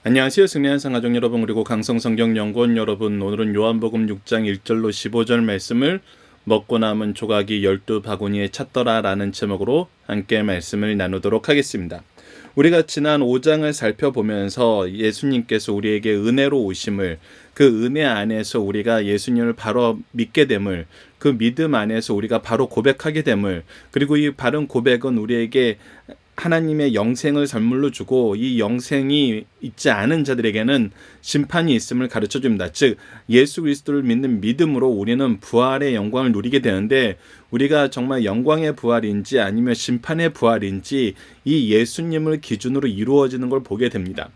안녕하세요. 승리한 상가족 여러분, 그리고 강성성경연구원 여러분, 오늘은 요한복음 6장 1절로 15절 말씀을 먹고 남은 조각이 12바구니에 찼더라 라는 제목으로 함께 말씀을 나누도록 하겠습니다. 우리가 지난 5장을 살펴보면서 예수님께서 우리에게 은혜로 오심을, 그 은혜 안에서 우리가 예수님을 바로 믿게 됨을, 그 믿음 안에서 우리가 바로 고백하게 됨을, 그리고 이 바른 고백은 우리에게 하나님의 영생을 선물로 주고, 이 영생이 있지 않은 자들에게는 심판이 있음을 가르쳐 줍니다. 즉, 예수 그리스도를 믿는 믿음으로 우리는 부활의 영광을 누리게 되는데, 우리가 정말 영광의 부활인지 아니면 심판의 부활인지 이 예수님을 기준으로 이루어지는 걸 보게 됩니다.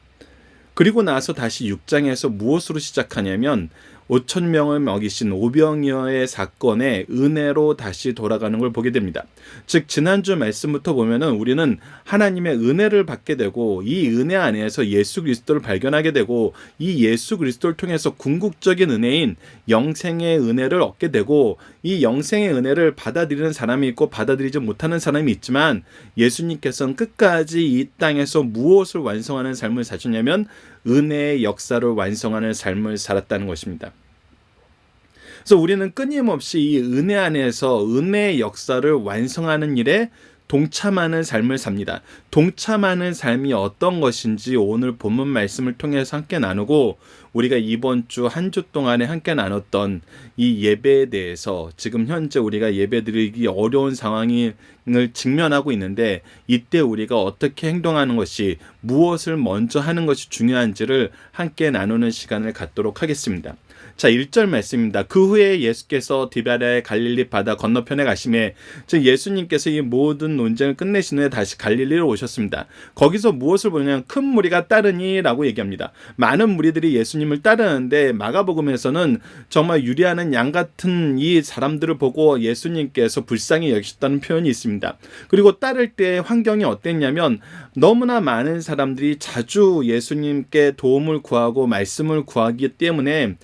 그리고 나서 다시 6장에서 무엇으로 시작하냐면 5,000명을 먹이신 오병이어의 사건에 은혜로 다시 돌아가는 걸 보게 됩니다. 즉, 지난주 말씀부터 보면은 우리는 하나님의 은혜를 받게 되고, 이 은혜 안에서 예수 그리스도를 발견하게 되고, 이 예수 그리스도를 통해서 궁극적인 은혜인 영생의 은혜를 얻게 되고, 이 영생의 은혜를 받아들이는 사람이 있고 받아들이지 못하는 사람이 있지만, 예수님께서는 끝까지 이 땅에서 무엇을 완성하는 삶을 사셨냐면 은혜의 역사를 완성하는 삶을 살았다는 것입니다. 그래서 우리는 끊임없이 이 은혜 안에서 은혜의 역사를 완성하는 일에 동참하는 삶을 삽니다. 동참하는 삶이 어떤 것인지 오늘 본문 말씀을 통해서 함께 나누고, 우리가 이번 주 한 주 동안에 함께 나눴던 이 예배에 대해서, 지금 현재 우리가 예배드리기 어려운 상황을 직면하고 있는데, 이때 우리가 어떻게 행동하는 것이, 무엇을 먼저 하는 것이 중요한지를 함께 나누는 시간을 갖도록 하겠습니다. 자, 1절 말씀입니다. 그 후에 예수께서 디베랴의 갈릴리 바다 건너편에 가시매, 즉 예수님께서 이 모든 논쟁을 끝내신 후에 다시 갈릴리로 오셨습니다. 거기서 무엇을 보냐면 큰 무리가 따르니 라고 얘기합니다. 많은 무리들이 예수님을 따르는데, 마가복음에서는 정말 유리하는 양 같은 이 사람들을 보고 예수님께서 불쌍히 여기셨다는 표현이 있습니다. 그리고 따를 때 환경이 어땠냐면, 너무나 많은 사람들이 자주 예수님께 도움을 구하고 말씀을 구하기 때문에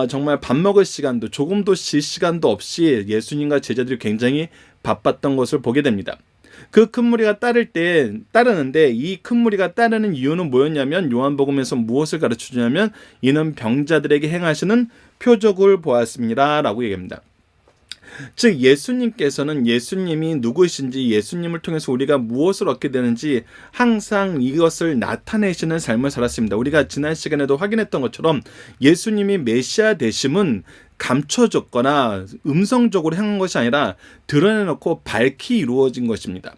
정말 밥 먹을 시간도, 조금도 쉴 시간도 없이 예수님과 제자들이 굉장히 바빴던 것을 보게 됩니다. 그 큰 무리가 따르는데, 이 큰 무리가 따르는 이유는 뭐였냐면, 요한복음에서 무엇을 가르쳐주냐면, 이는 병자들에게 행하시는 표적을 보았습니다 라고 얘기합니다. 즉, 예수님께서는 예수님이 누구신지, 예수님을 통해서 우리가 무엇을 얻게 되는지 항상 이것을 나타내시는 삶을 살았습니다. 우리가 지난 시간에도 확인했던 것처럼 예수님이 메시아 되심은 감춰졌거나 음성적으로 행한 것이 아니라 드러내놓고 밝히 이루어진 것입니다.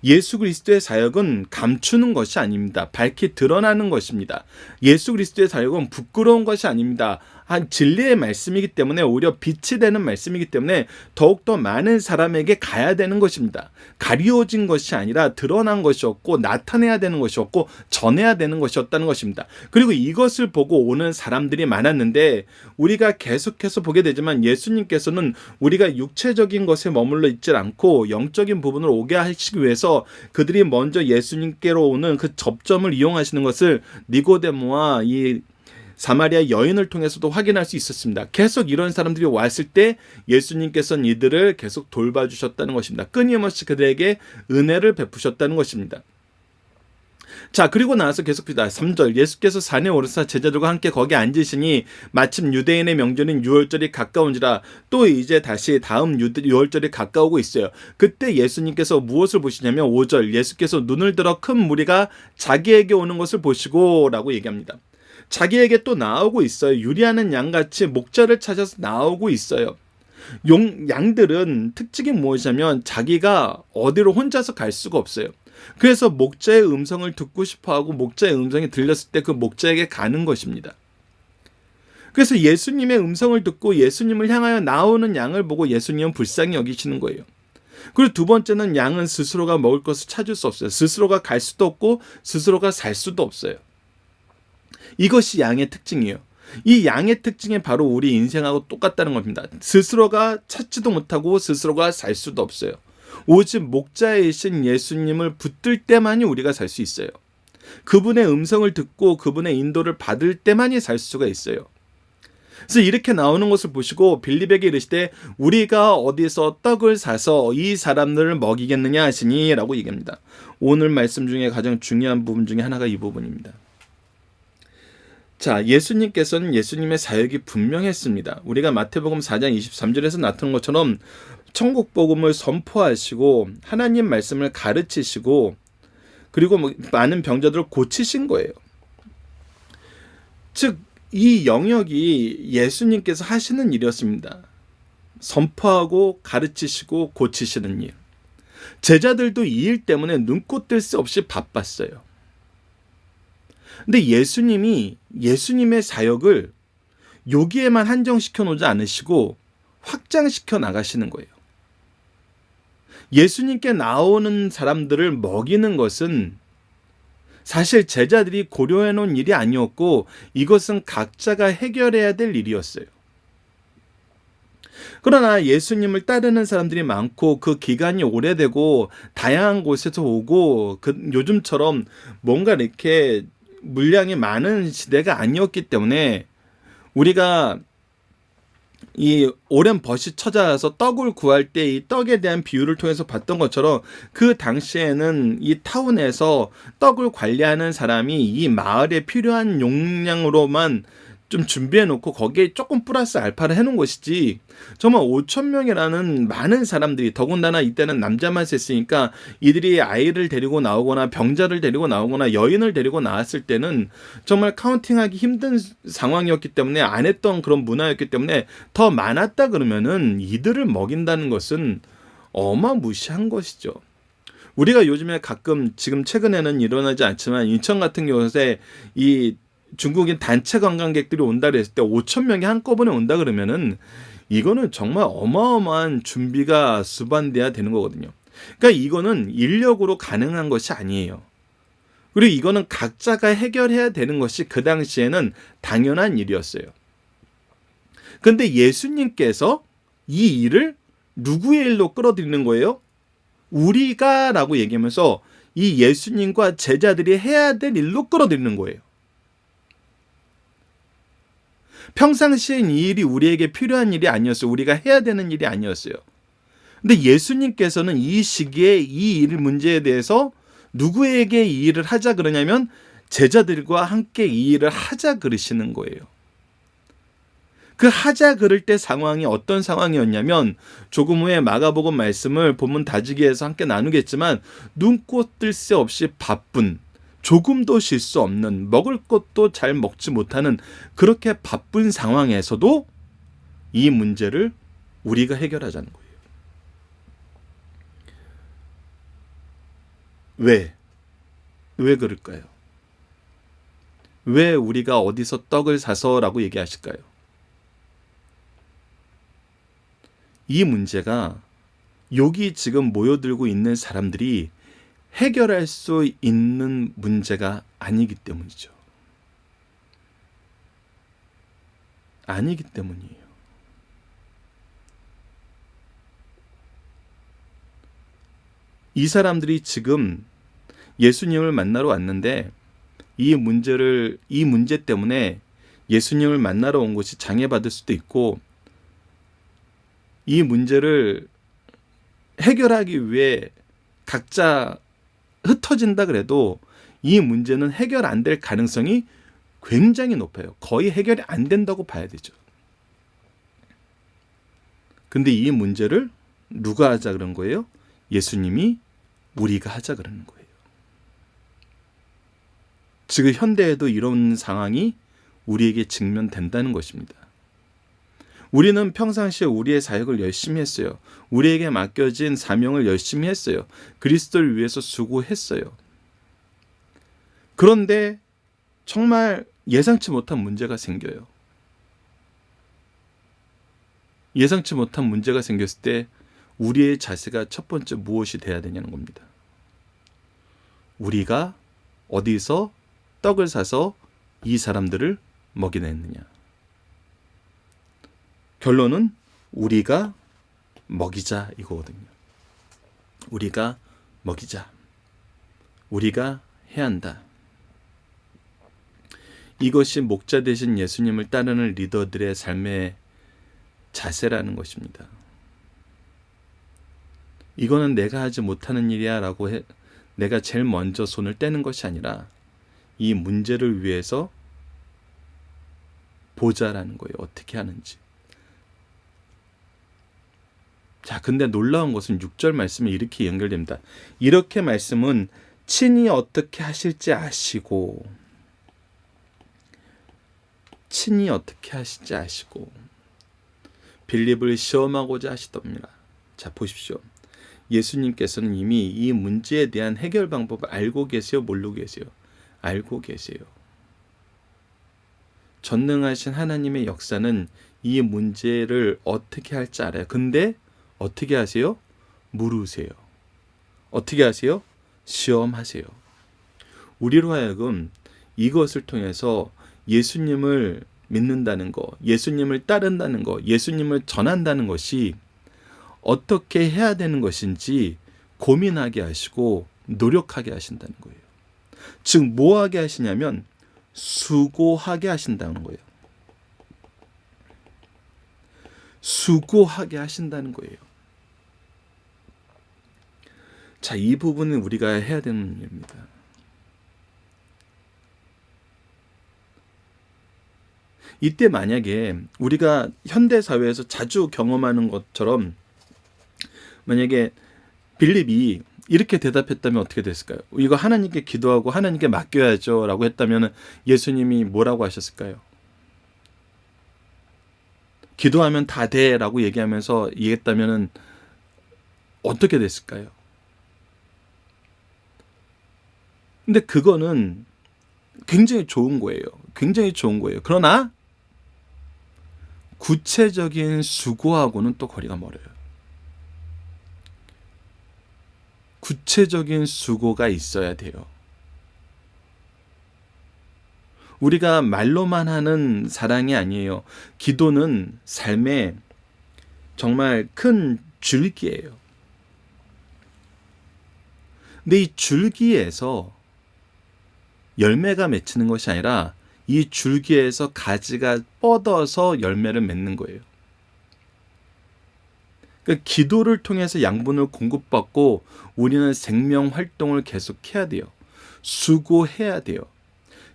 예수 그리스도의 사역은 감추는 것이 아닙니다. 밝히 드러나는 것입니다. 예수 그리스도의 사역은 부끄러운 것이 아닙니다. 한 진리의 말씀이기 때문에, 오히려 빛이 되는 말씀이기 때문에 더욱더 많은 사람에게 가야 되는 것입니다. 가리워진 것이 아니라 드러난 것이었고, 나타내야 되는 것이었고, 전해야 되는 것이었다는 것입니다. 그리고 이것을 보고 오는 사람들이 많았는데, 우리가 계속해서 보게 되지만 예수님께서는 우리가 육체적인 것에 머물러 있지 않고 영적인 부분을 오게 하시기 위해서 그들이 먼저 예수님께로 오는 그 접점을 이용하시는 것을 니고데모와 이 사마리아 여인을 통해서도 확인할 수 있었습니다. 계속 이런 사람들이 왔을 때 예수님께서는 이들을 계속 돌봐주셨다는 것입니다. 끊임없이 그들에게 은혜를 베푸셨다는 것입니다. 자, 그리고 나서 계속합니다. 3절, 예수께서 산에 오르사 제자들과 함께 거기 앉으시니 마침 유대인의 명절인 유월절이 가까운지라. 또 이제 다시 다음 유월절이 가까우고 있어요. 그때 예수님께서 무엇을 보시냐면 5절, 예수께서 눈을 들어 큰 무리가 자기에게 오는 것을 보시고 라고 얘기합니다. 자기에게 또 나오고 있어요. 유리하는 양같이 목자를 찾아서 나오고 있어요. 양들은 특징이 무엇이냐면 자기가 어디로 혼자서 갈 수가 없어요. 그래서 목자의 음성을 듣고 싶어하고, 목자의 음성이 들렸을 때 그 목자에게 가는 것입니다. 그래서 예수님의 음성을 듣고 예수님을 향하여 나오는 양을 보고 예수님은 불쌍히 여기시는 거예요. 그리고 두 번째는, 양은 스스로가 먹을 것을 찾을 수 없어요. 스스로가 갈 수도 없고 스스로가 살 수도 없어요. 이것이 양의 특징이에요. 이 양의 특징이 바로 우리 인생하고 똑같다는 겁니다. 스스로가 찾지도 못하고 스스로가 살 수도 없어요. 오직 목자이신 예수님을 붙들 때만이 우리가 살 수 있어요. 그분의 음성을 듣고 그분의 인도를 받을 때만이 살 수가 있어요. 그래서 이렇게 나오는 것을 보시고 빌립에게 이르시되, 우리가 어디서 떡을 사서 이 사람들을 먹이겠느냐 하시니 라고 얘기합니다. 오늘 말씀 중에 가장 중요한 부분 중에 하나가 이 부분입니다. 자, 예수님께서는 예수님의 사역이 분명했습니다. 우리가 마태복음 4장 23절에서 나타난 것처럼 천국 복음을 선포하시고 하나님 말씀을 가르치시고 그리고 많은 병자들을 고치신 거예요. 즉, 이 영역이 예수님께서 하시는 일이었습니다. 선포하고 가르치시고 고치시는 일. 제자들도 이 일 때문에 눈꽃 뜰 새 없이 바빴어요. 근데 예수님의 사역을 여기에만 한정시켜 놓지 않으시고 확장시켜 나가시는 거예요. 예수님께 나오는 사람들을 먹이는 것은 사실 제자들이 고려해 놓은 일이 아니었고 이것은 각자가 해결해야 될 일이었어요. 그러나 예수님을 따르는 사람들이 많고 그 기간이 오래되고 다양한 곳에서 오고 요즘처럼 뭔가 이렇게 물량이 많은 시대가 아니었기 때문에 우리가 이 오랜 벗이 찾아와서 떡을 구할 때 이 떡에 대한 비유를 통해서 봤던 것처럼 그 당시에는 이 타운에서 떡을 관리하는 사람이 이 마을에 필요한 용량으로만 좀 준비해 놓고 거기에 조금 플러스 알파를 해놓은 것이지 정말 5천 명이라는 많은 사람들이 더군다나 이때는 남자만 셌으니까 이들이 아이를 데리고 나오거나 병자를 데리고 나오거나 여인을 데리고 나왔을 때는 정말 카운팅하기 힘든 상황이었기 때문에 안 했던 그런 문화였기 때문에 더 많았다 그러면은 이들을 먹인다는 것은 어마무시한 것이죠. 우리가 요즘에 가끔 지금 최근에는 일어나지 않지만 인천 같은 경우에 이 중국인 단체 관광객들이 온다 그랬을 때 5천 명이 한꺼번에 온다 그러면은 이거는 정말 어마어마한 준비가 수반돼야 되는 거거든요. 그러니까 이거는 인력으로 가능한 것이 아니에요. 그리고 이거는 각자가 해결해야 되는 것이 그 당시에는 당연한 일이었어요. 근데 예수님께서 이 일을 누구의 일로 끌어들이는 거예요? 우리가 라고 얘기하면서 이 예수님과 제자들이 해야 될 일로 끌어들이는 거예요. 평상시엔 이 일이 우리에게 필요한 일이 아니었어요. 우리가 해야 되는 일이 아니었어요. 근데 예수님께서는 이 시기에 이 일 문제에 대해서 누구에게 이 일을 하자 그러냐면 제자들과 함께 이 일을 하자 그러시는 거예요. 그 하자 그럴 때 상황이 어떤 상황이었냐면 조금 후에 마가복음 말씀을 본문 다지기에서 함께 나누겠지만 눈꽃 뜰 새 없이 바쁜 조금도 쉴 수 없는 먹을 것도 잘 먹지 못하는 그렇게 바쁜 상황에서도 이 문제를 우리가 해결하자는 거예요. 왜 그럴까요? 왜 우리가 어디서 떡을 사서라고 얘기하실까요? 이 문제가 여기 지금 모여들고 있는 사람들이 해결할 수 있는 문제가 아니기 때문이죠. 아니기 때문이에요. 이 사람들이 지금 예수님을 만나러 왔는데 이 문제 때문에 예수님을 만나러 온 것이 장애받을 수도 있고 이 문제를 해결하기 위해 각자 흩어진다 그래도 이 문제는 해결 안 될 가능성이 굉장히 높아요. 거의 해결이 안 된다고 봐야 되죠. 근데 이 문제를 누가 하자 그런 거예요? 예수님이 우리가 하자 그러는 거예요. 지금 현대에도 이런 상황이 우리에게 직면된다는 것입니다. 우리는 평상시에 우리의 사역을 열심히 했어요. 우리에게 맡겨진 사명을 열심히 했어요. 그리스도를 위해서 수고했어요. 그런데 정말 예상치 못한 문제가 생겨요. 예상치 못한 문제가 생겼을 때 우리의 자세가 첫 번째 무엇이 돼야 되냐는 겁니다. 우리가 어디서 떡을 사서 이 사람들을 먹이냈느냐. 결론은 우리가 먹이자 이거거든요. 우리가 먹이자. 우리가 해야 한다. 이것이 목자 되신 예수님을 따르는 리더들의 삶의 자세라는 것입니다. 이거는 내가 하지 못하는 일이야 라고 내가 제일 먼저 손을 떼는 것이 아니라 이 문제를 위해서 보자라는 거예요. 어떻게 하는지. 자, 근데 놀라운 것은 6절 말씀이 이렇게 연결됩니다. 이렇게 말씀은 친히 어떻게 하실지 아시고, 친히 어떻게 하실지 아시고 빌립을 시험하고자 하시더니라. 자, 보십시오. 예수님께서는 이미 이 문제에 대한 해결 방법을 알고 계세요? 모르고 계세요? 알고 계세요. 전능하신 하나님의 역사는 이 문제를 어떻게 할지 알아요. 근데 어떻게 하세요? 물으세요. 어떻게 하세요? 시험하세요. 우리로 하여금 이것을 통해서 예수님을 믿는다는 거, 예수님을 따른다는 거, 예수님을 전한다는 것이 어떻게 해야 되는 것인지 고민하게 하시고 노력하게 하신다는 거예요. 즉, 뭐 하게 하시냐면 수고하게 하신다는 거예요. 수고하게 하신다는 거예요. 자, 이 부분은 우리가 해야 되는 일입니다. 이때 만약에 우리가 현대 사회에서 자주 경험하는 것처럼 만약에 빌립이 이렇게 대답했다면 어떻게 됐을까요? 이거 하나님께 기도하고 하나님께 맡겨야죠 라고 했다면 예수님이 뭐라고 하셨을까요? 기도하면 다 돼 라고 얘기하면서 얘기했다면 어떻게 됐을까요? 근데 그거는 굉장히 좋은 거예요. 굉장히 좋은 거예요. 그러나 구체적인 수고하고는 또 거리가 멀어요. 구체적인 수고가 있어야 돼요. 우리가 말로만 하는 사랑이 아니에요. 기도는 삶의 정말 큰 줄기예요. 근데 이 줄기에서 열매가 맺히는 것이 아니라 이 줄기에서 가지가 뻗어서 열매를 맺는 거예요. 그러니까 기도를 통해서 양분을 공급받고 우리는 생명 활동을 계속해야 돼요. 수고해야 돼요.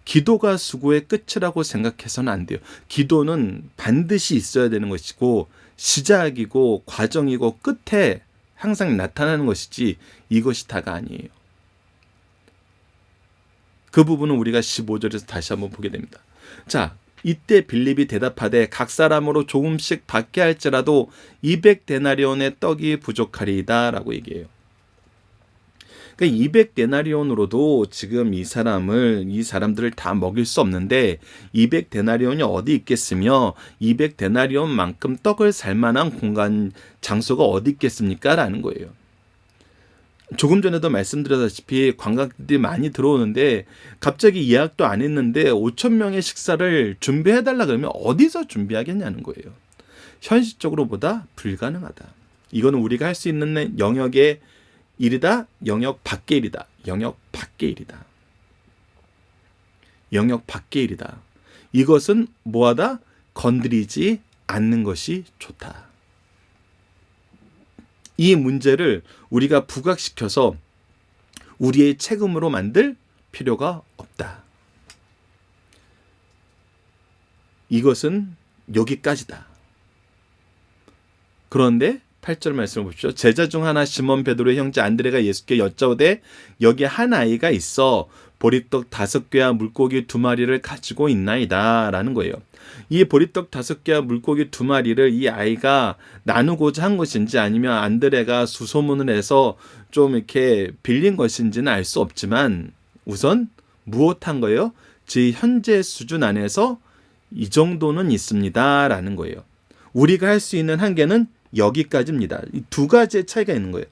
기도가 수고의 끝이라고 생각해서는 안 돼요. 기도는 반드시 있어야 되는 것이고 시작이고 과정이고 끝에 항상 나타나는 것이지 이것이 다가 아니에요. 그 부분은 우리가 15절에서 다시 한번 보게 됩니다. 자, 이때 빌립이 대답하되 각 사람으로 조금씩 받게 할지라도 200데나리온의 떡이 부족하리이다 라고 얘기해요. 그러니까 200데나리온으로도 지금 이 사람들을 다 먹일 수 없는데 200데나리온이 어디 있겠으며 200데나리온만큼 떡을 살 만한 공간 장소가 어디 있겠습니까? 라는 거예요. 조금 전에도 말씀드렸다시피 관광객들이 많이 들어오는데 갑자기 예약도 안 했는데 5,000명의 식사를 준비해달라 그러면 어디서 준비하겠냐는 거예요. 현실적으로 보다 불가능하다. 이거는 우리가 할 수 있는 영역의 일이다. 영역 밖의 일이다. 영역 밖의 일이다. 영역 밖의 일이다. 이것은 뭐하다? 건드리지 않는 것이 좋다. 이 문제를 우리가 부각시켜서 우리의 책임으로 만들 필요가 없다. 이것은 여기까지다. 그런데 8절 말씀을 보십시오. 제자 중 하나 시몬 베드로의 형제 안드레가 예수께 여짜오되 여기 한 아이가 있어 보리떡 5개와 물고기 2마리를 가지고 있나이다 라는 거예요. 이 보리떡 5개와 물고기 2마리를 이 아이가 나누고자 한 것인지 아니면 안드레가 수소문을 해서 좀 이렇게 빌린 것인지는 알 수 없지만 우선 무엇한 거예요? 제 현재 수준 안에서 이 정도는 있습니다 라는 거예요. 우리가 할 수 있는 한계는 여기까지입니다. 이 두 가지의 차이가 있는 거예요.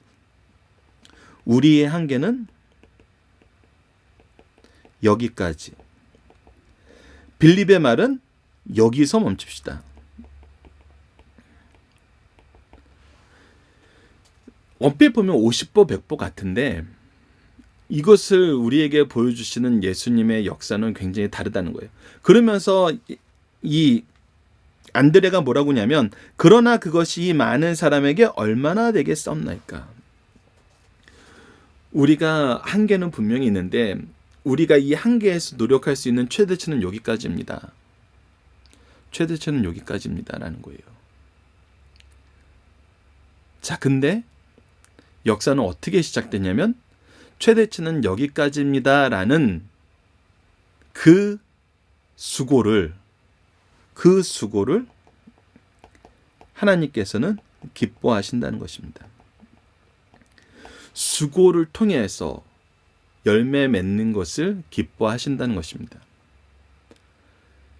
우리의 한계는 여기까지. 빌립의 말은 여기서 멈춥시다. 얼핏 보면 50보 100보 같은데 이것을 우리에게 보여주시는 예수님의 역사는 굉장히 다르다는 거예요. 그러면서 이 안드레가 뭐라고 하냐면 그러나 그것이 이 많은 사람에게 얼마나 되겠사옵나이까. 우리가 한계는 분명히 있는데 우리가 이 한계에서 노력할 수 있는 최대치는 여기까지입니다. 최대치는 여기까지입니다 라는 거예요. 자, 근데 역사는 어떻게 시작됐냐면 최대치는 여기까지입니다 라는 그 수고를 하나님께서는 기뻐하신다는 것입니다. 수고를 통해서 열매 맺는 것을 기뻐하신다는 것입니다.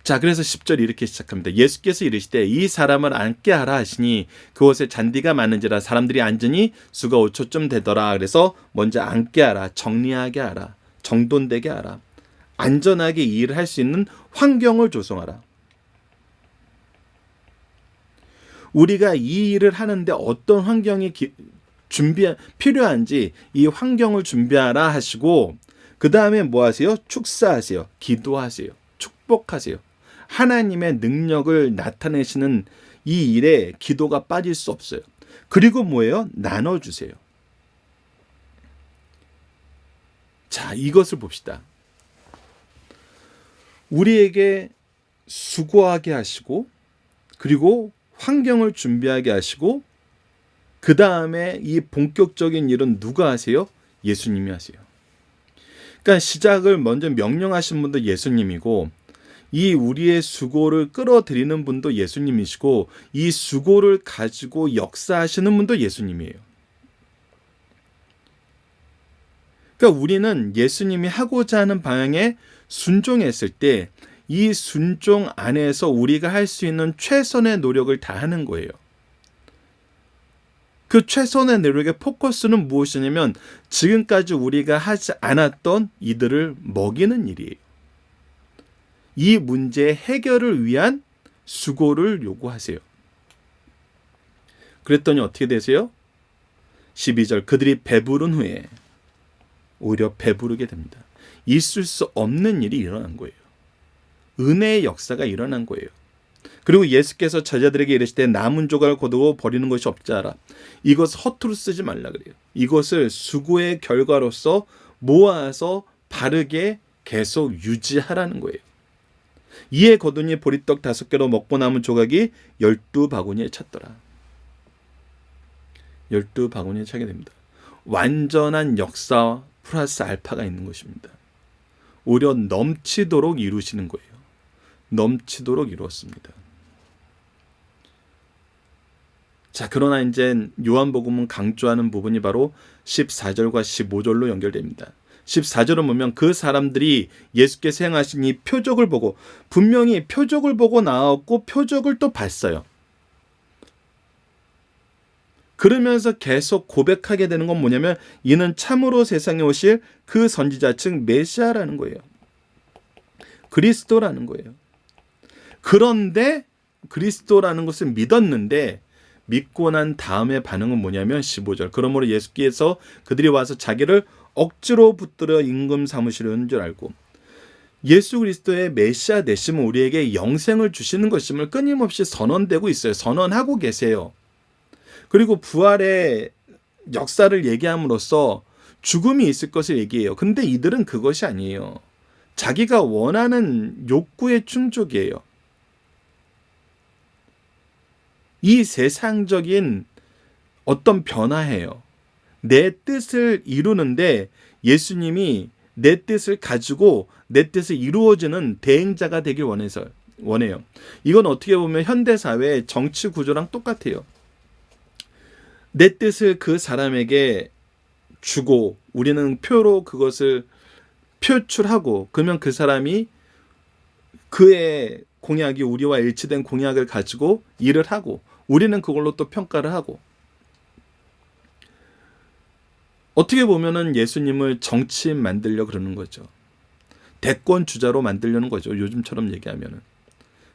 자, 그래서 10절 이렇게 시작합니다. 예수께서 이르시되 이 사람을 앉게 하라 하시니 그곳에 잔디가 많은지라 사람들이 앉으니 수가 5초쯤 되더라. 그래서 먼저 앉게 하라, 정리하게 하라, 정돈되게 하라, 안전하게 이 일을 할 수 있는 환경을 조성하라. 우리가 이 일을 하는데 어떤 환경이 필요한지 이 환경을 준비하라 하시고, 그 다음에 뭐 하세요? 축사하세요. 기도하세요. 축복하세요. 하나님의 능력을 나타내시는 이 일에 기도가 빠질 수 없어요. 그리고 뭐예요? 나눠주세요. 자, 이것을 봅시다. 우리에게 수고하게 하시고, 그리고 환경을 준비하게 하시고, 그 다음에 이 본격적인 일은 누가 하세요? 예수님이 하세요. 그러니까 시작을 먼저 명령하신 분도 예수님이고, 이 우리의 수고를 끌어들이는 분도 예수님이시고, 이 수고를 가지고 역사하시는 분도 예수님이에요. 그러니까 우리는 예수님이 하고자 하는 방향에 순종했을 때 이 순종 안에서 우리가 할 수 있는 최선의 노력을 다하는 거예요. 그 최선의 노력의 포커스는 무엇이냐면 지금까지 우리가 하지 않았던 이들을 먹이는 일이에요. 이 문제의 해결을 위한 수고를 요구하세요. 그랬더니 어떻게 되세요? 12절 그들이 배부른 후에 오히려 배부르게 됩니다. 있을 수 없는 일이 일어난 거예요. 은혜의 역사가 일어난 거예요. 그리고 예수께서 제자들에게 이르시되 남은 조각을 거두고 버리는 것이 없지 않아. 이것 허투루 쓰지 말라 그래요. 이것을 수고의 결과로서 모아서 바르게 계속 유지하라는 거예요. 이에 거두니 보리떡 5개로 먹고 남은 조각이 12바구니에 찼더라. 12바구니에 차게 됩니다. 완전한 역사 플러스 알파가 있는 것입니다. 오히려 넘치도록 이루시는 거예요. 넘치도록 이루었습니다. 자, 그러나 이제 요한복음은 강조하는 부분이 바로 14절과 15절로 연결됩니다. 14절을 보면 그 사람들이 예수께서 행하신 이 표적을 보고, 분명히 표적을 보고 나왔고 표적을 또 봤어요. 그러면서 계속 고백하게 되는 건 뭐냐면 이는 참으로 세상에 오실 그 선지자 즉 메시아라는 거예요. 그리스도라는 거예요. 그런데 그리스도라는 것을 믿었는데 믿고 난 다음에 반응은 뭐냐면 15절 그러므로 예수께서 그들이 와서 자기를 억지로 붙들어 임금 삼으시려는 줄 알고, 예수 그리스도의 메시아 되심은 우리에게 영생을 주시는 것임을 끊임없이 선언되고 있어요. 선언하고 계세요. 그리고 부활의 역사를 얘기함으로써 죽음이 있을 것을 얘기해요. 근데 이들은 그것이 아니에요. 자기가 원하는 욕구의 충족이에요. 이 세상적인 어떤 변화예요. 내 뜻을 이루는데 예수님이 내 뜻을 가지고 내 뜻을 이루어지는 대행자가 되길 원해요. 이건 어떻게 보면 현대사회의 정치 구조랑 똑같아요. 내 뜻을 그 사람에게 주고 우리는 표로 그것을 표출하고, 그러면 그 사람이 그의 공약이 우리와 일치된 공약을 가지고 일을 하고 우리는 그걸로 또 평가를 하고, 어떻게 보면은 예수님을 정치인 만들려 그러는 거죠. 대권 주자로 만들려는 거죠. 요즘처럼 얘기하면은.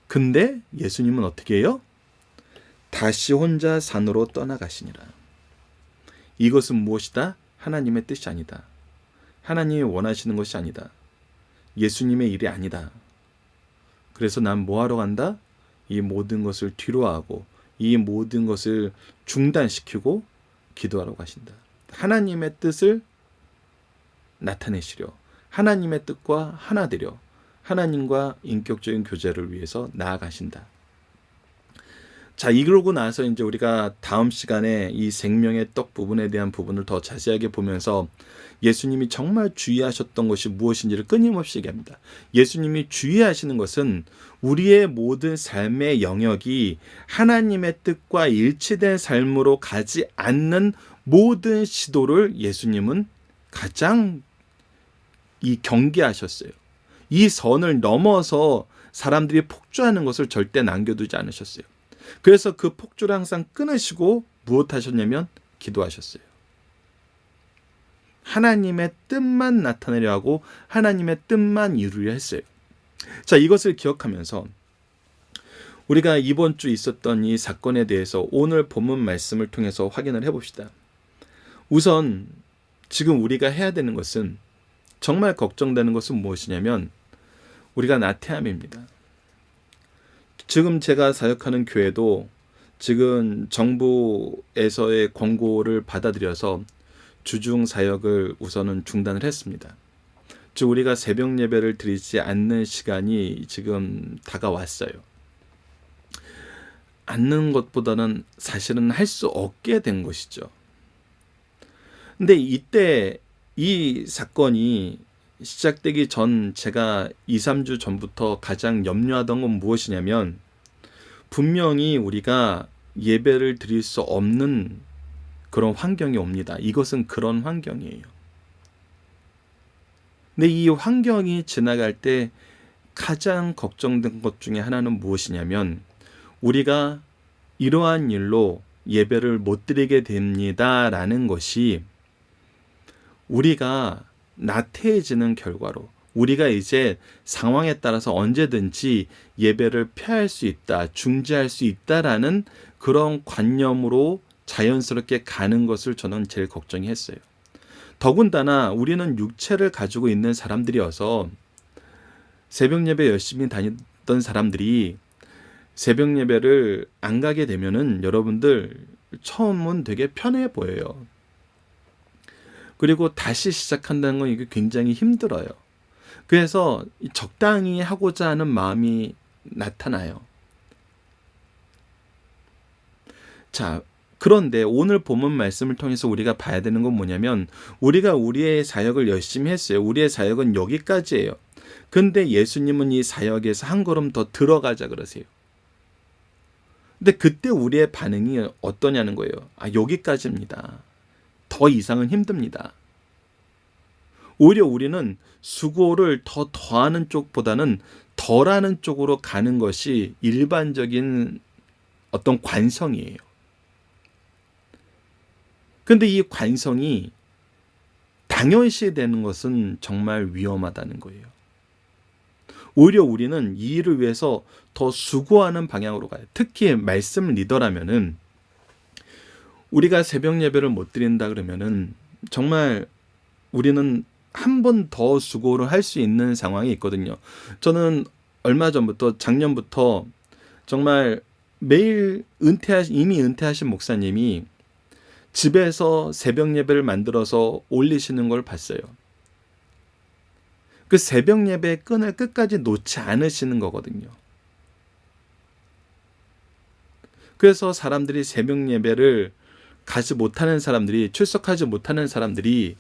근데 예수님은 어떻게 해요? 다시 혼자 산으로 떠나가시니라. 이것은 무엇이다? 하나님의 뜻이 아니다. 하나님이 원하시는 것이 아니다. 예수님의 일이 아니다. 그래서 난 뭐하러 간다? 이 모든 것을 뒤로하고 이 모든 것을 중단시키고 기도하러 가신다. 하나님의 뜻을 나타내시려, 하나님의 뜻과 하나 되려, 하나님과 인격적인 교제를 위해서 나아가신다. 자, 이러고 나서 이제 우리가 다음 시간에 이 생명의 떡 부분에 대한 부분을 더 자세하게 보면서 예수님이 정말 주의하셨던 것이 무엇인지를 끊임없이 얘기합니다. 예수님이 주의하시는 것은 우리의 모든 삶의 영역이 하나님의 뜻과 일치된 삶으로 가지 않는 모든 시도를 예수님은 가장 경계하셨어요. 이 선을 넘어서 사람들이 폭주하는 것을 절대 남겨두지 않으셨어요. 그래서 그 폭주를 항상 끊으시고 무엇 하셨냐면 기도하셨어요. 하나님의 뜻만 나타내려 하고 하나님의 뜻만 이루려 했어요. 자, 이것을 기억하면서 우리가 이번 주 있었던 이 사건에 대해서 오늘 본문 말씀을 통해서 확인을 해봅시다. 우선 지금 우리가 해야 되는 것은, 정말 걱정되는 것은 무엇이냐면 우리가 나태함입니다. 지금 제가 사역하는 교회도 지금 정부에서의 권고를 받아들여서 주중 사역을 우선은 중단을 했습니다. 즉 우리가 새벽 예배를 드리지 않는 시간이 지금 다가왔어요. 않는 것보다는 사실은 할 수 없게 된 것이죠. 근데 이때 이 사건이 시작되기 전 제가 2, 3주 전부터 가장 염려하던 건 무엇이냐면, 분명히 우리가 예배를 드릴 수 없는 그런 환경이 옵니다. 이것은 그런 환경이에요. 근데 이 환경이 지나갈 때 가장 걱정된 것 중에 하나는 무엇이냐면, 우리가 이러한 일로 예배를 못 드리게 됩니다라는 것이 우리가 나태해지는 결과로, 우리가 이제 상황에 따라서 언제든지 예배를 폐할 수 있다, 중지할 수 있다라는 그런 관념으로 자연스럽게 가는 것을 저는 제일 걱정이 했어요. 더군다나 우리는 육체를 가지고 있는 사람들이어서 새벽 예배 열심히 다니던 사람들이 새벽 예배를 안 가게 되면은 여러분들 처음은 되게 편해 보여요. 그리고 다시 시작한다는 건 이게 굉장히 힘들어요. 그래서 적당히 하고자 하는 마음이 나타나요. 자, 그런데 오늘 본문 말씀을 통해서 우리가 봐야 되는 건 뭐냐면, 우리가 우리의 사역을 열심히 했어요. 우리의 사역은 여기까지예요. 근데 예수님은 이 사역에서 한 걸음 더 들어가자 그러세요. 근데 그때 우리의 반응이 어떠냐는 거예요. 여기까지입니다. 더 이상은 힘듭니다. 오히려 우리는 수고를 더 더하는 쪽보다는 덜하는 쪽으로 가는 것이 일반적인 어떤 관성이에요. 근데 이 관성이 당연시 되는 것은 정말 위험하다는 거예요. 오히려 우리는 이 일을 위해서 더 수고하는 방향으로 가요. 특히 말씀 리더라면은 우리가 새벽 예배를 못 드린다 그러면은 정말 우리는 한 번 더 수고를 할 수 있는 상황이 있거든요. 저는 얼마 전부터, 작년부터 정말 매일 이미 은퇴하신 목사님이 집에서 새벽 예배를 만들어서 올리시는 걸 봤어요. 그 새벽 예배의 끈을 끝까지 놓지 않으시는 거거든요. 그래서 사람들이 새벽 예배를 가지 못하는 사람들이, 출석하지 못하는 사람들이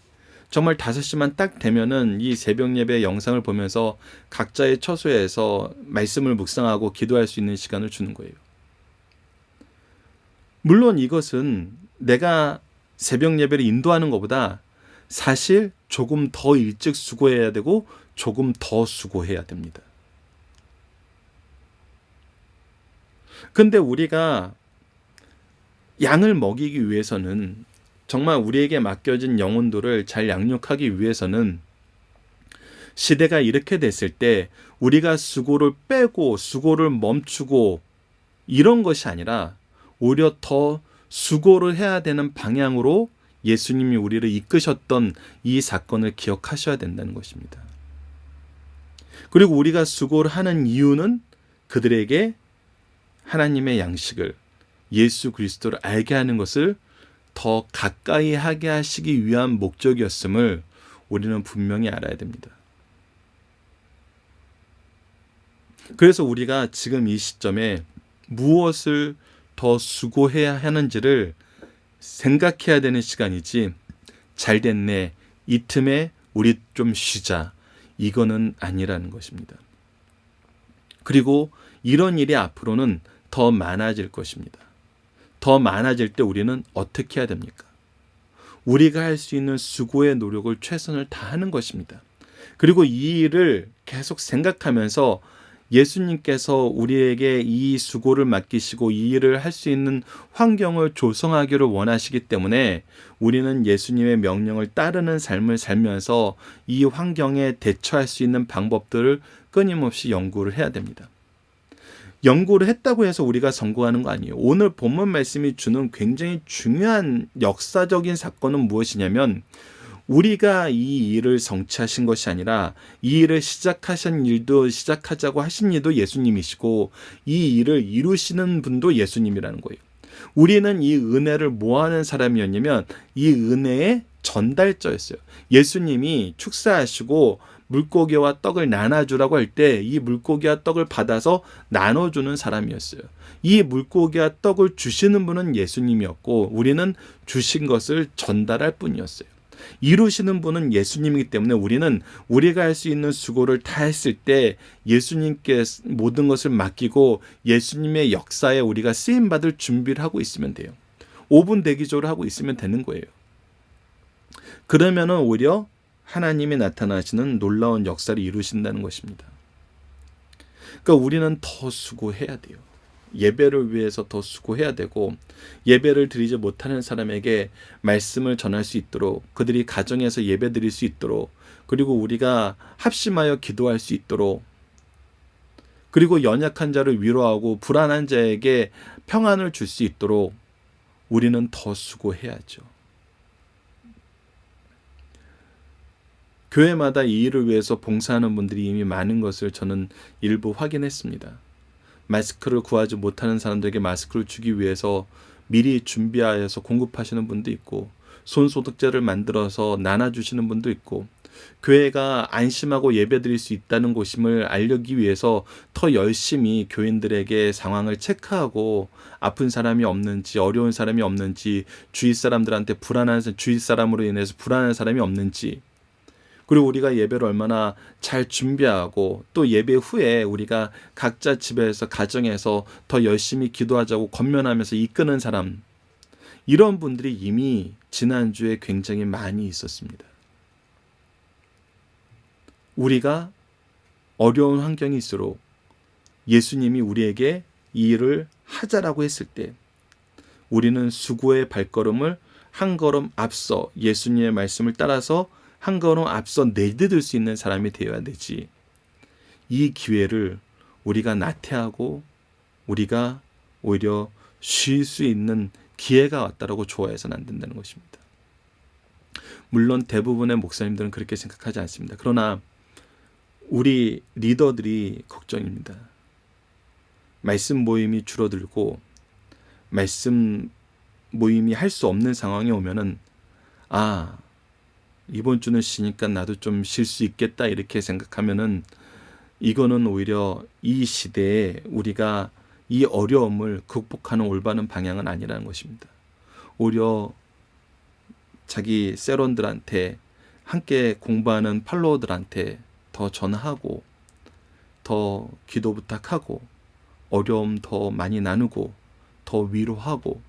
정말 5시만 딱 되면은 이 새벽 예배 영상을 보면서 각자의 처소에서 말씀을 묵상하고 기도할 수 있는 시간을 주는 거예요. 물론 이것은 내가 새벽 예배를 인도하는 것보다 사실 조금 더 일찍 수고해야 되고 조금 더 수고해야 됩니다. 근데 우리가 양을 먹이기 위해서는, 정말 우리에게 맡겨진 영혼들을 잘 양육하기 위해서는 시대가 이렇게 됐을 때 우리가 수고를 빼고 수고를 멈추고 이런 것이 아니라 오히려 더 수고를 해야 되는 방향으로 예수님이 우리를 이끄셨던 이 사건을 기억하셔야 된다는 것입니다. 그리고 우리가 수고를 하는 이유는 그들에게 하나님의 양식을, 예수 그리스도를 알게 하는 것을 더 가까이 하게 하시기 위한 목적이었음을 우리는 분명히 알아야 됩니다. 그래서 우리가 지금 이 시점에 무엇을 더 수고해야 하는지를 생각해야 되는 시간이지, 잘 됐네, 이 틈에 우리 좀 쉬자, 이거는 아니라는 것입니다. 그리고 이런 일이 앞으로는 더 많아질 것입니다. 더 많아질 때 우리는 어떻게 해야 됩니까? 우리가 할 수 있는 수고의 노력을 최선을 다하는 것입니다. 그리고 이 일을 계속 생각하면서 예수님께서 우리에게 이 수고를 맡기시고 이 일을 할 수 있는 환경을 조성하기를 원하시기 때문에 우리는 예수님의 명령을 따르는 삶을 살면서 이 환경에 대처할 수 있는 방법들을 끊임없이 연구를 해야 됩니다. 연구를 했다고 해서 우리가 성공하는 거 아니에요. 오늘 본문 말씀이 주는 굉장히 중요한 역사적인 사건은 무엇이냐면, 우리가 이 일을 성취하신 것이 아니라 이 일을 시작하자고 하신 이도 예수님이시고 이 일을 이루시는 분도 예수님이라는 거예요. 우리는 이 은혜를 뭐 하는 사람이었냐면 이 은혜의 전달자였어요. 예수님이 축사하시고 물고기와 떡을 나눠주라고 할 때 이 물고기와 떡을 받아서 나눠주는 사람이었어요. 이 물고기와 떡을 주시는 분은 예수님이었고 우리는 주신 것을 전달할 뿐이었어요. 이루시는 분은 예수님이기 때문에 우리는 우리가 할 수 있는 수고를 다 했을 때 예수님께 모든 것을 맡기고 예수님의 역사에 우리가 쓰임받을 준비를 하고 있으면 돼요. 5분 대기조를 하고 있으면 되는 거예요. 그러면 오히려 하나님이 나타나시는 놀라운 역사를 이루신다는 것입니다. 그러니까 우리는 더 수고해야 돼요. 예배를 위해서 더 수고해야 되고, 예배를 드리지 못하는 사람에게 말씀을 전할 수 있도록, 그들이 가정에서 예배 드릴 수 있도록, 그리고 우리가 합심하여 기도할 수 있도록, 그리고 연약한 자를 위로하고 불안한 자에게 평안을 줄 수 있도록 우리는 더 수고해야죠. 교회마다 이 일을 위해서 봉사하는 분들이 이미 많은 것을 저는 일부 확인했습니다. 마스크를 구하지 못하는 사람들에게 마스크를 주기 위해서 미리 준비하여서 공급하시는 분도 있고, 손소독제를 만들어서 나눠주시는 분도 있고, 교회가 안심하고 예배드릴 수 있다는 곳임을 알리기 위해서 더 열심히 교인들에게 상황을 체크하고 아픈 사람이 없는지, 어려운 사람이 없는지, 주위 사람들한테 주위 사람으로 인해서 불안한 사람이 없는지, 그리고 우리가 예배를 얼마나 잘 준비하고 또 예배 후에 우리가 각자 집에서 가정에서 더 열심히 기도하자고 권면하면서 이끄는 사람, 이런 분들이 이미 지난주에 굉장히 많이 있었습니다. 우리가 어려운 환경일수록 예수님이 우리에게 이 일을 하자라고 했을 때 우리는 수고의 발걸음을 한 걸음 앞서 예수님의 말씀을 따라서 한 걸음 앞서 내디딜 수 있는 사람이 되어야 되지, 이 기회를 우리가 나태하고 우리가 오히려 쉴 수 있는 기회가 왔다라고 좋아해서는 안 된다는 것입니다. 물론 대부분의 목사님들은 그렇게 생각하지 않습니다. 그러나 우리 리더들이 걱정입니다. 말씀 모임이 줄어들고 말씀 모임이 할 수 없는 상황이 오면은 이번 주는 쉬니까 나도 좀 쉴 수 있겠다 이렇게 생각하면은 이거는 오히려 이 시대에 우리가 이 어려움을 극복하는 올바른 방향은 아니라는 것입니다. 오히려 자기 세론들한테, 함께 공부하는 팔로워들한테 더 전하고 더 기도 부탁하고 어려움 더 많이 나누고 더 위로하고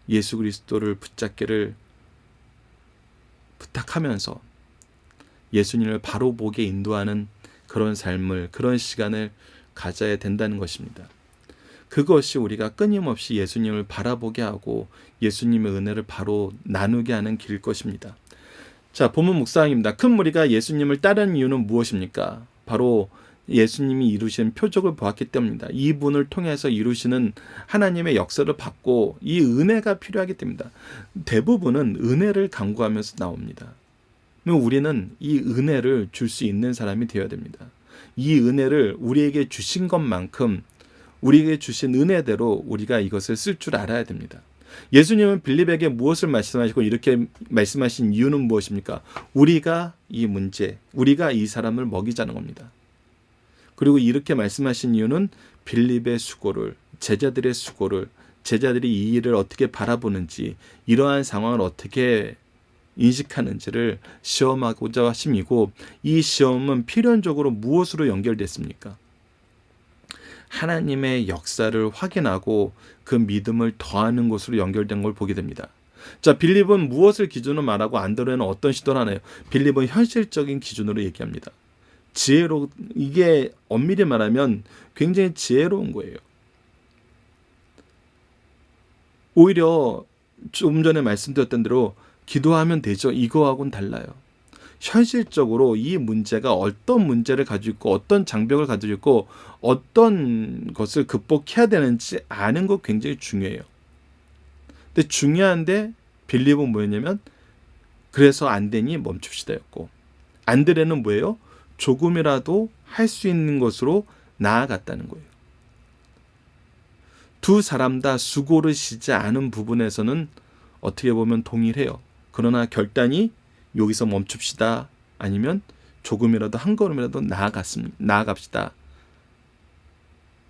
예수 그리스도를 붙잡기를 부탁하면서 예수님을 바로 보게 인도하는 그런 삶을, 그런 시간을 가져야 된다는 것입니다. 그것이 우리가 끊임없이 예수님을 바라보게 하고 예수님의 은혜를 바로 나누게 하는 길일 것입니다. 자, 본문 묵상입니다. 큰 무리가 예수님을 따르는 이유는 무엇입니까? 바로 예수님이 이루신 표적을 보았기 때문입니다. 이분을 통해서 이루시는 하나님의 역사를 받고 이 은혜가 필요하기 때문입니다. 대부분은 은혜를 강구하면서 나옵니다. 우리는 이 은혜를 줄 수 있는 사람이 되어야 됩니다. 이 은혜를 우리에게 주신 것만큼 우리에게 주신 은혜대로 우리가 이것을 쓸 줄 알아야 됩니다. 예수님은 빌립에게 무엇을 말씀하시고 이렇게 말씀하신 이유는 무엇입니까? 우리가 이 문제, 우리가 이 사람을 먹이자는 겁니다. 그리고 이렇게 말씀하신 이유는 빌립의 수고를, 제자들의 수고를, 제자들이 이 일을 어떻게 바라보는지, 이러한 상황을 어떻게 인식하는지를 시험하고자 하심이고, 이 시험은 필연적으로 무엇으로 연결됐습니까? 하나님의 역사를 확인하고 그 믿음을 더하는 것으로 연결된 걸 보게 됩니다. 자, 빌립은 무엇을 기준으로 말하고 안드레는 어떤 시도를 하나요? 빌립은 현실적인 기준으로 얘기합니다. 이게 엄밀히 말하면 굉장히 지혜로운 거예요. 오히려 좀 전에 말씀드렸던 대로 기도하면 되죠. 이거하고는 달라요. 현실적으로 이 문제가 어떤 문제를 가지고 있고 어떤 장벽을 가지고 있고 어떤 것을 극복해야 되는지 아는 거 굉장히 중요해요. 근데 중요한데 빌립은 뭐였냐면 그래서 안 되니 멈춥시다였고, 안드레는 뭐예요? 조금이라도 할 수 있는 것으로 나아갔다는 거예요. 두 사람 다 수고를 쉬지 않은 부분에서는 어떻게 보면 동일해요. 그러나 결단이 여기서 멈춥시다, 아니면 조금이라도 한 걸음이라도 나아갑시다.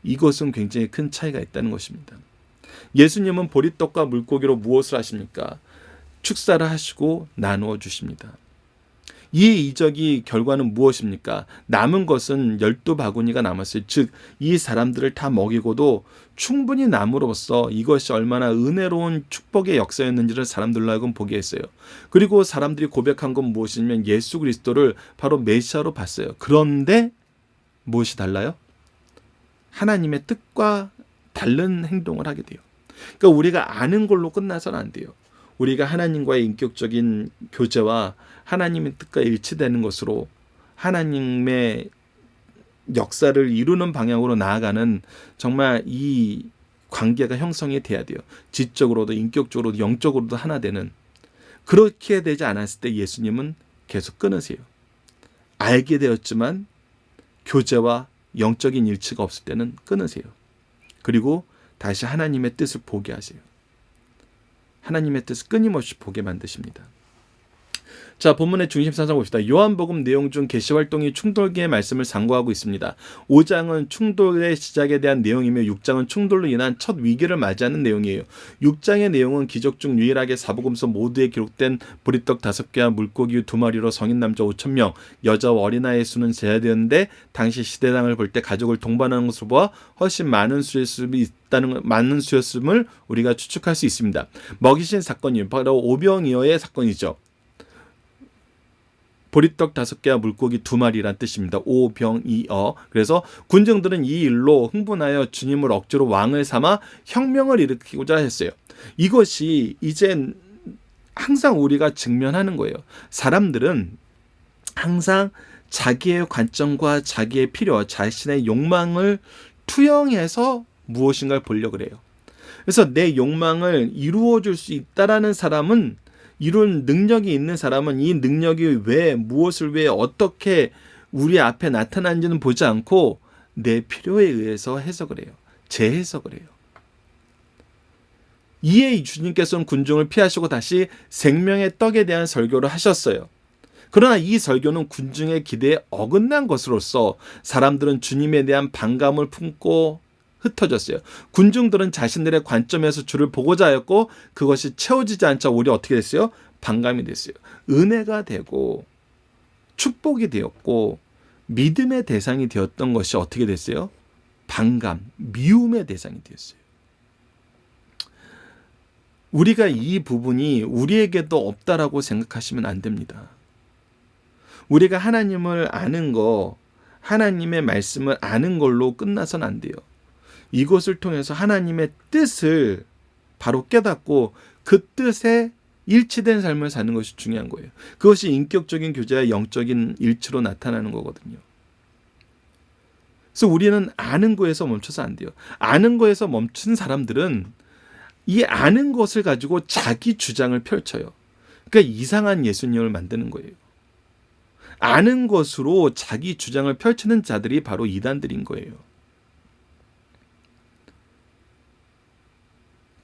이것은 굉장히 큰 차이가 있다는 것입니다. 예수님은 보리떡과 물고기로 무엇을 하십니까? 축사를 하시고 나누어 주십니다. 이 이적이 결과는 무엇입니까? 남은 것은 12바구니가 남았어요. 즉 이 사람들을 다 먹이고도 충분히 남으로써 이것이 얼마나 은혜로운 축복의 역사였는지를 사람들로 하여금 보게 했어요. 그리고 사람들이 고백한 건 무엇이냐면 예수 그리스도를 바로 메시아로 봤어요. 그런데 무엇이 달라요? 하나님의 뜻과 다른 행동을 하게 돼요. 그러니까 우리가 아는 걸로 끝나서는 안 돼요. 우리가 하나님과의 인격적인 교제와 하나님의 뜻과 일치되는 것으로 하나님의 역사를 이루는 방향으로 나아가는 정말 이 관계가 형성이 돼야 돼요. 지적으로도 인격적으로도 영적으로도 하나 되는. 그렇게 되지 않았을 때 예수님은 계속 끊으세요. 알게 되었지만 교제와 영적인 일치가 없을 때는 끊으세요. 그리고 다시 하나님의 뜻을 보게 하세요. 하나님의 뜻을 끊임없이 보게 만드십니다. 자, 본문의 중심사상 봅시다. 요한복음 내용 중 계시활동이 충돌기의 말씀을 상고하고 있습니다. 5장은 충돌의 시작에 대한 내용이며 6장은 충돌로 인한 첫 위기를 맞이하는 내용이에요. 6장의 내용은 기적 중 유일하게 사복음서 모두에 기록된 보리떡 5개와 물고기 2마리로 성인 남자 5,000명, 여자와 어린아이의 수는 제한되었는데 당시 시대당을 볼 때 가족을 동반하는 것으로 보아 훨씬 많은 수였음을 우리가 추측할 수 있습니다. 먹이신 사건이 바로 오병이어의 사건이죠. 보리떡 5개와 물고기 2마리란 뜻입니다. 오병이어. 그래서 군중들은 이 일로 흥분하여 주님을 억지로 왕을 삼아 혁명을 일으키고자 했어요. 이것이 이젠 항상 우리가 직면하는 거예요. 사람들은 항상 자기의 관점과 자기의 필요, 자신의 욕망을 투영해서 무엇인가를 보려고 그래요. 그래서 내 욕망을 이루어줄 수 있다라는 사람은, 이런 능력이 있는 사람은 이 능력이 왜, 무엇을 왜, 어떻게 우리 앞에 나타나는지는 보지 않고 내 필요에 의해서 해석을 해요. 재해석을 해요. 이에 주님께서는 군중을 피하시고 다시 생명의 떡에 대한 설교를 하셨어요. 그러나 이 설교는 군중의 기대에 어긋난 것으로서 사람들은 주님에 대한 반감을 품고 흩어졌어요. 군중들은 자신들의 관점에서 주를 보고자 하였고 그것이 채워지지 않자 오히려 어떻게 됐어요? 반감이 됐어요. 은혜가 되고 축복이 되었고 믿음의 대상이 되었던 것이 어떻게 됐어요? 반감, 미움의 대상이 되었어요. 우리가 이 부분이 우리에게도 없다라고 생각하시면 안 됩니다. 우리가 하나님을 아는 거, 하나님의 말씀을 아는 걸로 끝나서는 안 돼요. 이것을 통해서 하나님의 뜻을 바로 깨닫고 그 뜻에 일치된 삶을 사는 것이 중요한 거예요. 그것이 인격적인 교제와 영적인 일치로 나타나는 거거든요. 그래서 우리는 아는 거에서 멈춰서 안 돼요. 아는 거에서 멈춘 사람들은 이 아는 것을 가지고 자기 주장을 펼쳐요. 그러니까 이상한 예수님을 만드는 거예요. 아는 것으로 자기 주장을 펼치는 자들이 바로 이단들인 거예요.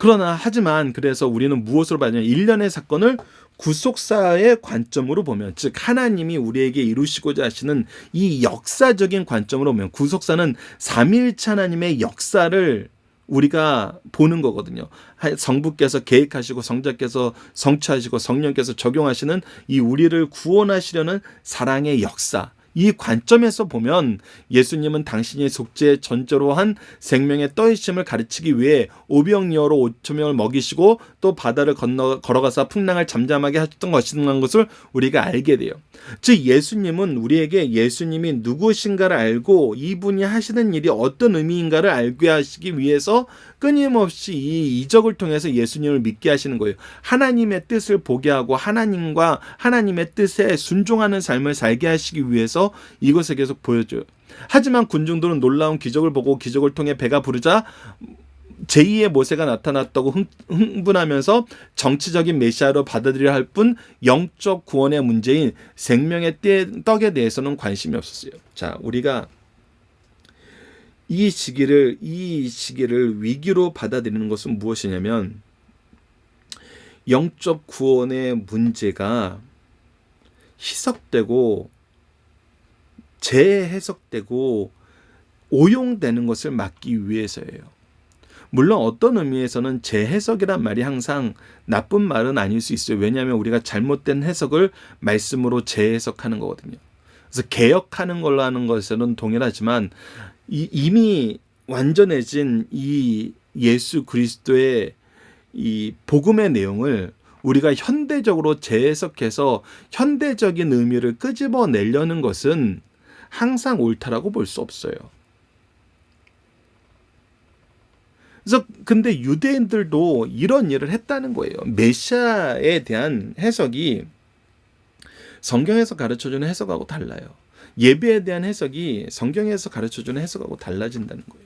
하지만 그래서 우리는 무엇으로 봐냐면 일련의 사건을 구속사의 관점으로 보면, 즉 하나님이 우리에게 이루시고자 하시는 이 역사적인 관점으로 보면, 구속사는 삼위일체 하나님의 역사를 우리가 보는 거거든요. 성부께서 계획하시고 성자께서 성취하시고 성령께서 적용하시는 이 우리를 구원하시려는 사랑의 역사, 이 관점에서 보면 예수님은 당신이 속죄의 전제로 한 생명의 떠이심을 가르치기 위해 오병이어로 5천 명을 먹이시고 또 바다를 걸어가서 풍랑을 잠잠하게 하셨던 것이라는 것을 우리가 알게 돼요. 즉 예수님은 우리에게 예수님이 누구신가를 알고 이분이 하시는 일이 어떤 의미인가를 알게 하시기 위해서 끊임없이 이 이적을 통해서 예수님을 믿게 하시는 거예요. 하나님의 뜻을 보게 하고 하나님과 하나님의 뜻에 순종하는 삶을 살게 하시기 위해서 이것을 계속 보여줘요. 하지만 군중들은 놀라운 기적을 보고 기적을 통해 배가 부르자 제2의 모세가 나타났다고 흥분하면서 정치적인 메시아로 받아들여야 할 뿐 영적 구원의 문제인 생명의 떡에 대해서는 관심이 없었어요. 자, 우리가 이 시기를 위기로 받아들이는 것은 무엇이냐면, 영적 구원의 문제가 희석되고 재해석되고 오용되는 것을 막기 위해서예요. 물론 어떤 의미에서는 재해석이란 말이 항상 나쁜 말은 아닐 수 있어요. 왜냐하면 우리가 잘못된 해석을 말씀으로 재해석하는 거거든요. 그래서 개혁하는 걸로 하는 것에는 동일하지만 이미 완전해진 이 예수 그리스도의 이 복음의 내용을 우리가 현대적으로 재해석해서 현대적인 의미를 끄집어내려는 것은 항상 옳다라고 볼 수 없어요. 그래서 근데 유대인들도 이런 일을 했다는 거예요. 메시아에 대한 해석이 성경에서 가르쳐주는 해석하고 달라요. 예배에 대한 해석이 성경에서 가르쳐주는 해석하고 달라진다는 거예요.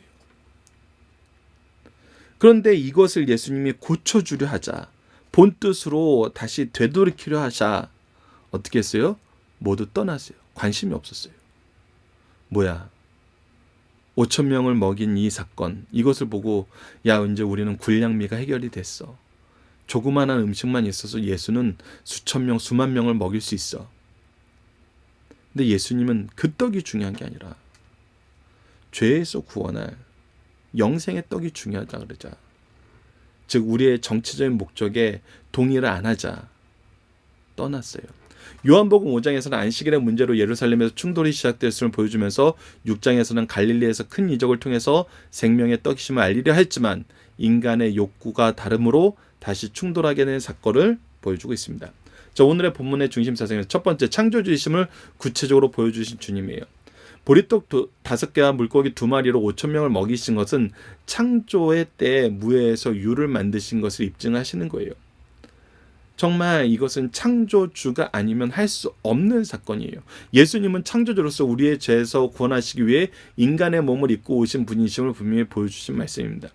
그런데 이것을 예수님이 고쳐주려 하자, 본뜻으로 다시 되돌이키려 하자, 어떻게 했어요? 모두 떠났어요. 관심이 없었어요. 뭐야? 5천 명을 먹인 이 사건, 이것을 보고 야, 이제 우리는 군량미가 해결이 됐어. 조그마한 음식만 있어서 예수는 수천 명, 수만 명을 먹일 수 있어. 근데 예수님은 그 떡이 중요한 게 아니라 죄에서 구원할 영생의 떡이 중요하다 그러자. 즉 우리의 정치적인 목적에 동의를 안 하자 떠났어요. 요한복음 5장에서는 안식일의 문제로 예루살렘에서 충돌이 시작됐음을 보여주면서 6장에서는 갈릴리에서 큰 이적을 통해서 생명의 떡이심을 알리려 했지만 인간의 욕구가 다름으로 다시 충돌하게 된 사건을 보여주고 있습니다. 자, 오늘의 본문의 중심 사상에서 첫 번째, 창조주이심을 구체적으로 보여주신 주님이에요. 보리떡 5개와 물고기 2마리로 5천 명을 먹이신 것은 창조의 때 무에서 유를 만드신 것을 입증하시는 거예요. 정말 이것은 창조주가 아니면 할 수 없는 사건이에요. 예수님은 창조주로서 우리의 죄에서 구원하시기 위해 인간의 몸을 입고 오신 분이심을 분명히 보여주신 말씀입니다.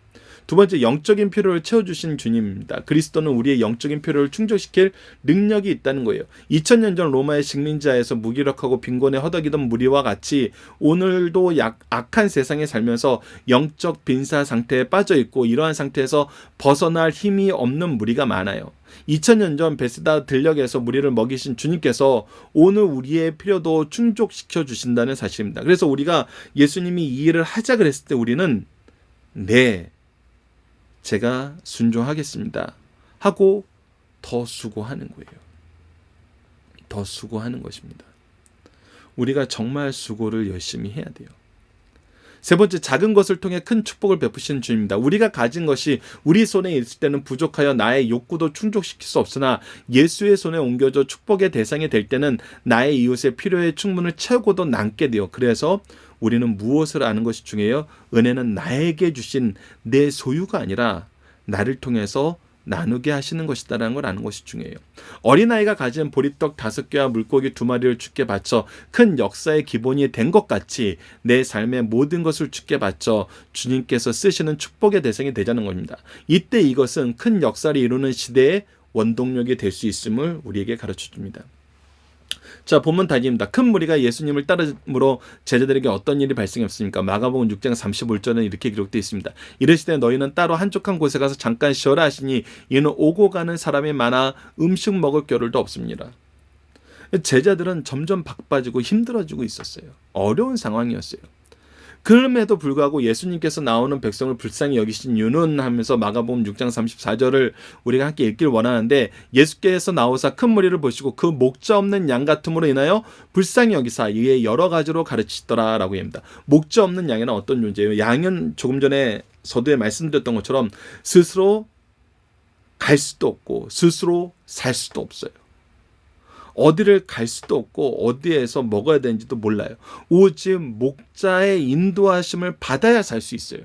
두 번째, 영적인 필요를 채워주신 주님입니다. 그리스도는 우리의 영적인 필요를 충족시킬 능력이 있다는 거예요. 2000년 전 로마의 식민지하에서 무기력하고 빈곤에 허덕이던 무리와 같이 오늘도 악한 세상에 살면서 영적 빈사 상태에 빠져 있고 이러한 상태에서 벗어날 힘이 없는 무리가 많아요. 2000년 전 베스다 들녘에서 무리를 먹이신 주님께서 오늘 우리의 필요도 충족시켜 주신다는 사실입니다. 그래서 우리가 예수님이 이 일을 하자 그랬을 때 우리는 네, 제가 순종하겠습니다 하고 더 수고하는 거예요. 더 수고하는 것입니다. 우리가 정말 수고를 열심히 해야 돼요. 세 번째, 작은 것을 통해 큰 축복을 베푸시는 주님입니다. 우리가 가진 것이 우리 손에 있을 때는 부족하여 나의 욕구도 충족시킬 수 없으나 예수의 손에 옮겨져 축복의 대상이 될 때는 나의 이웃의 필요의 충분을 채우고도 남게 돼요. 그래서 우리는 무엇을 아는 것이 중요해요? 은혜는 나에게 주신 내 소유가 아니라 나를 통해서 나누게 하시는 것이다라는 걸 아는 것이 중요해요. 어린아이가 가진 보리떡 5개와 물고기 2마리를 주께 바쳐 큰 역사의 기본이 된 것 같이 내 삶의 모든 것을 주께 바쳐 주님께서 쓰시는 축복의 대상이 되자는 겁니다. 이때 이것은 큰 역사를 이루는 시대의 원동력이 될 수 있음을 우리에게 가르쳐줍니다. 자, 본문 다짐입니다. 큰 무리가 예수님을 따름으로 제자들에게 어떤 일이 발생했습니까? 마가복음 6장 35절은 이렇게 기록되어 있습니다. 이르시되 너희는 따로 한적한 곳에 가서 잠깐 쉬어라 하시니 이는 오고 가는 사람이 많아 음식 먹을 겨를도 없습니다. 제자들은 점점 바빠지고 힘들어지고 있었어요. 어려운 상황이었어요. 그럼에도 불구하고 예수님께서 나오는 백성을 불쌍히 여기신 이유는 하면서 마가복음 6장 34절을 우리가 함께 읽길 원하는데, 예수께서 나오사 큰 무리를 보시고 그 목자 없는 양 같음으로 인하여 불쌍히 여기사 이에 여러 가지로 가르치시더라라고 합니다. 목자 없는 양이란 어떤 존재예요? 양은 조금 전에 서두에 말씀드렸던 것처럼 스스로 갈 수도 없고 스스로 살 수도 없어요. 어디를 갈 수도 없고 어디에서 먹어야 되는지도 몰라요. 오직 목자의 인도하심을 받아야 살 수 있어요.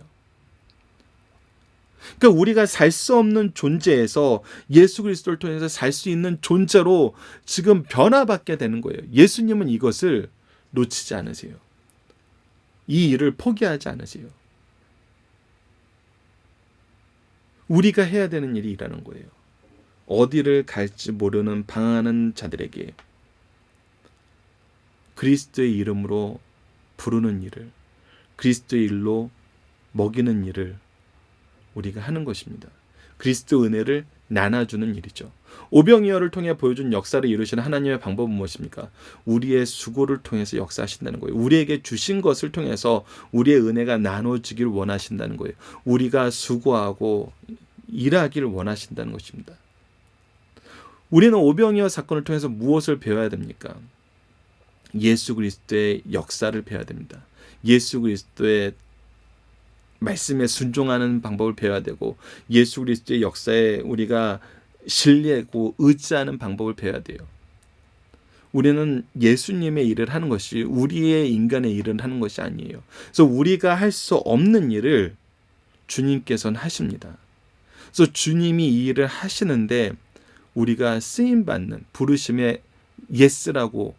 그러니까 우리가 살 수 없는 존재에서 예수 그리스도를 통해서 살 수 있는 존재로 지금 변화받게 되는 거예요. 예수님은 이것을 놓치지 않으세요. 이 일을 포기하지 않으세요. 우리가 해야 되는 일이 일하는 거예요. 어디를 갈지 모르는 방황하는 자들에게 그리스도의 이름으로 부르는 일을, 그리스도의 일로 먹이는 일을 우리가 하는 것입니다. 그리스도 은혜를 나눠주는 일이죠. 오병이어를 통해 보여준 역사를 이루시는 하나님의 방법은 무엇입니까? 우리의 수고를 통해서 역사하신다는 거예요. 우리에게 주신 것을 통해서 우리의 은혜가 나눠지길 원하신다는 거예요. 우리가 수고하고 일하기를 원하신다는 것입니다. 우리는 오병이어 사건을 통해서 무엇을 배워야 됩니까? 예수 그리스도의 역사를 배워야 됩니다. 예수 그리스도의 말씀에 순종하는 방법을 배워야 되고, 예수 그리스도의 역사에 우리가 신뢰하고 의지하는 방법을 배워야 돼요. 우리는 예수님의 일을 하는 것이 우리의 인간의 일을 하는 것이 아니에요. 그래서 우리가 할 수 없는 일을 주님께서는 하십니다. 그래서 주님이 이 일을 하시는데 우리가 쓰임받는, 부르심에 예스라고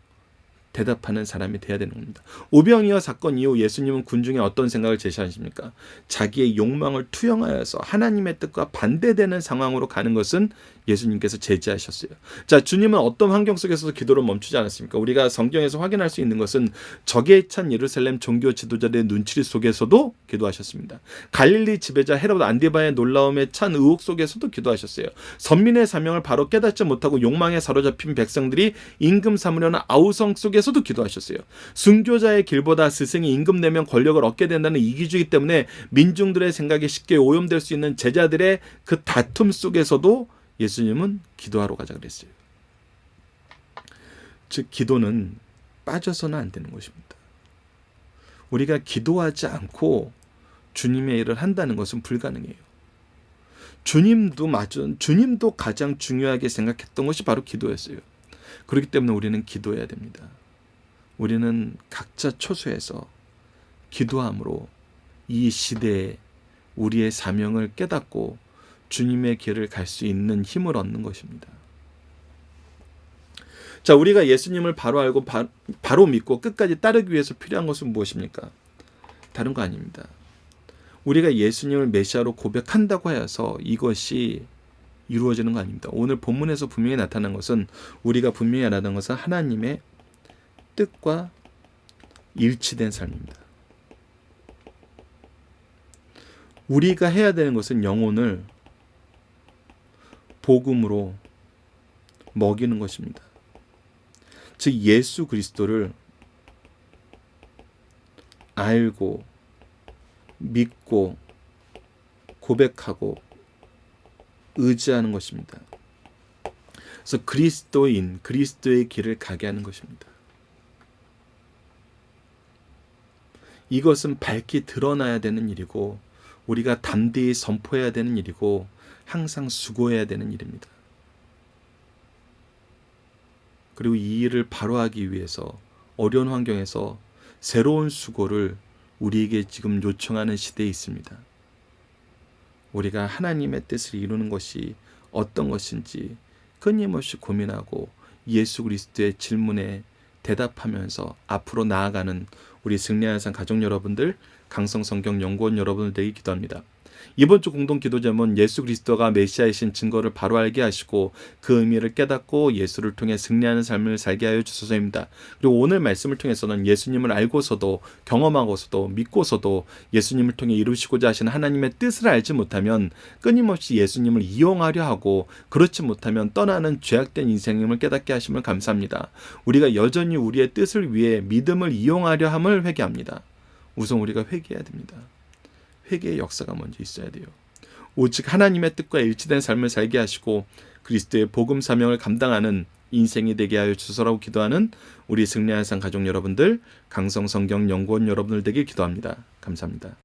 대답하는 사람이 되어야 되는 겁니다. 오병이어 사건 이후 예수님은 군중에 어떤 생각을 제시하십니까? 자기의 욕망을 투영하여서 하나님의 뜻과 반대되는 상황으로 가는 것은 예수님께서 제지하셨어요. 자, 주님은 어떤 환경 속에서도 기도를 멈추지 않았습니까? 우리가 성경에서 확인할 수 있는 것은 적에 찬 예루살렘 종교 지도자들의 눈치리 속에서도 기도하셨습니다. 갈릴리 지배자 헤롯 안디바의 놀라움에 찬 의혹 속에서도 기도하셨어요. 선민의 사명을 바로 깨닫지 못하고 욕망에 사로잡힌 백성들이 임금 삼으려는 아우성 속에서도 기도하셨어요. 순교자의 길보다 스승이 임금 내면 권력을 얻게 된다는 이기주의 때문에 민중들의 생각에 쉽게 오염될 수 있는 제자들의 그 다툼 속에서도 예수님은 기도하러 가자 그랬어요. 즉, 기도는 빠져서는 안 되는 것입니다. 우리가 기도하지 않고 주님의 일을 한다는 것은 불가능해요. 주님도 가장 중요하게 생각했던 것이 바로 기도였어요. 그렇기 때문에 우리는 기도해야 됩니다. 우리는 각자 초소해서 기도함으로 이 시대에 우리의 사명을 깨닫고 주님의 길을 갈 수 있는 힘을 얻는 것입니다. 자, 우리가 예수님을 바로 알고 바로 믿고 끝까지 따르기 위해서 필요한 것은 무엇입니까? 다른 거 아닙니다. 우리가 예수님을 메시아로 고백한다고 하여서 이것이 이루어지는 거 아닙니다. 오늘 본문에서 분명히 나타난 것은, 우리가 분명히 알아낸 것은 하나님의 뜻과 일치된 삶입니다. 우리가 해야 되는 것은 영혼을 복음으로 먹이는 것입니다. 즉, 예수 그리스도를 알고 믿고 고백하고 의지하는 것입니다. 그래서 그리스도의 길을 가게 하는 것입니다. 이것은 밝히 드러나야 되는 일이고, 우리가 담대히 선포해야 되는 일이고, 항상 수고해야 되는 일입니다. 그리고 이 일을 바로 하기 위해서 어려운 환경에서 새로운 수고를 우리에게 지금 요청하는 시대에 있습니다. 우리가 하나님의 뜻을 이루는 것이 어떤 것인지 끊임없이 고민하고 예수 그리스도의 질문에 대답하면서 앞으로 나아가는 우리 승리하는 삶 가족 여러분들, 강성성경연구원 여러분들 되기 기도합니다. 이번 주 공동 기도 제목은 예수 그리스도가 메시아이신 증거를 바로 알게 하시고 그 의미를 깨닫고 예수를 통해 승리하는 삶을 살게 하여 주소서입니다. 그리고 오늘 말씀을 통해서는 예수님을 알고서도 경험하고서도 믿고서도 예수님을 통해 이루시고자 하시는 하나님의 뜻을 알지 못하면 끊임없이 예수님을 이용하려 하고 그렇지 못하면 떠나는 죄악된 인생임을 깨닫게 하심을 감사합니다. 우리가 여전히 우리의 뜻을 위해 믿음을 이용하려 함을 회개합니다. 우선 우리가 회개해야 됩니다. 회개의 역사가 먼저 있어야 돼요. 오직 하나님의 뜻과 일치된 삶을 살게 하시고 그리스도의 복음 사명을 감당하는 인생이 되게 하여 주소서라고 기도하는 우리 승리한 상 가족 여러분들, 강성성경연구원 여러분들 되길 기도합니다. 감사합니다.